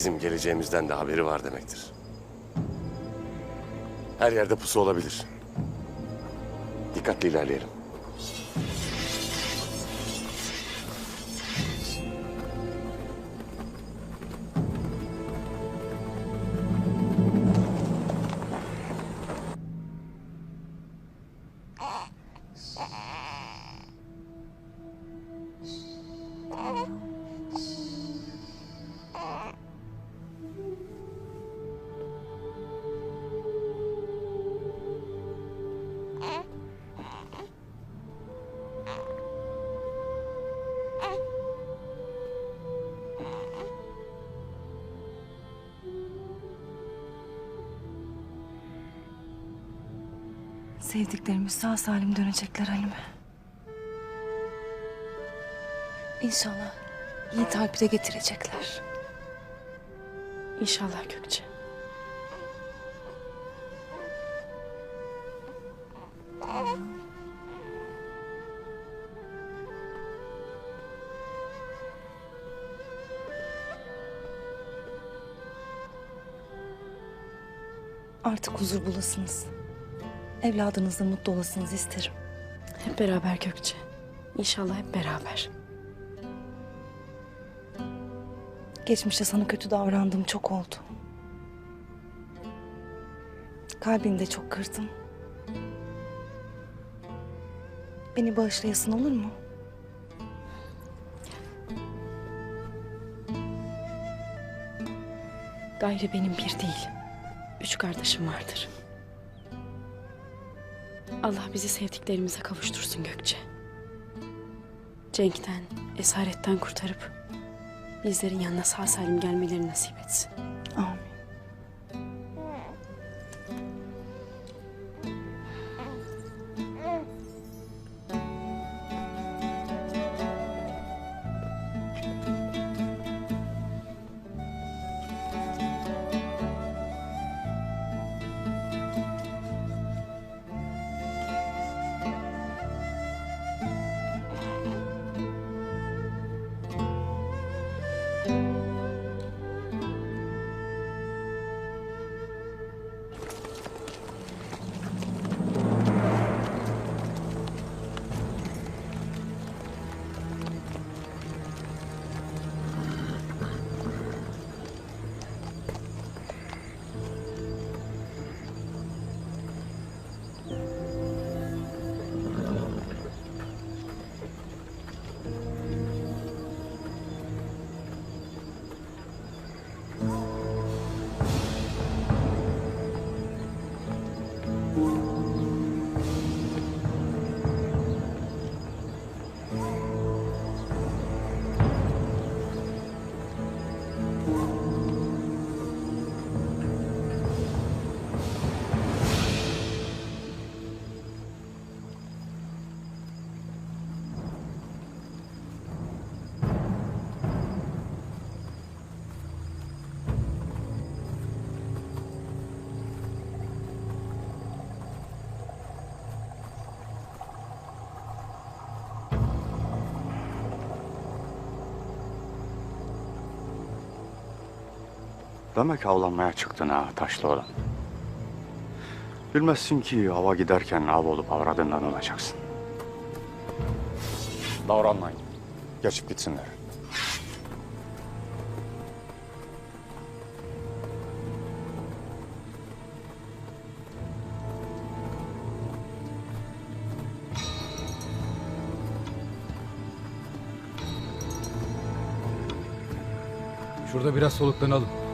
Bizim geleceğimizden de haberi var demektir. Her yerde pusu olabilir. Dikkatli ilerleyelim. Sevdiklerimiz sağ salim dönecekler Halime. İnşallah Yiğit Alp'i de getirecekler. İnşallah Gökçe. Artık huzur bulasınız. Evladınızla mutlu olasınız isterim. Hep beraber Gökçe. İnşallah hep beraber. Geçmişte sana kötü davrandığım çok oldu. Kalbini de çok kırdım. Beni bağışlayasın olur mu? Gayrı benim bir değil, 3 kardeşim vardır. Allah bizi sevdiklerimize kavuştursun Gökçe. Cenk'ten, esaretten kurtarıp bizlerin yanına sağ salim gelmeleri nasip etsin. Amin. Demek avlanmaya çıktın ha taşlı olan. Bilmezsin ki ava giderken av olup avradından olacaksın. Davranmayın. Geçip gitsinler. Şurada biraz soluklanalım.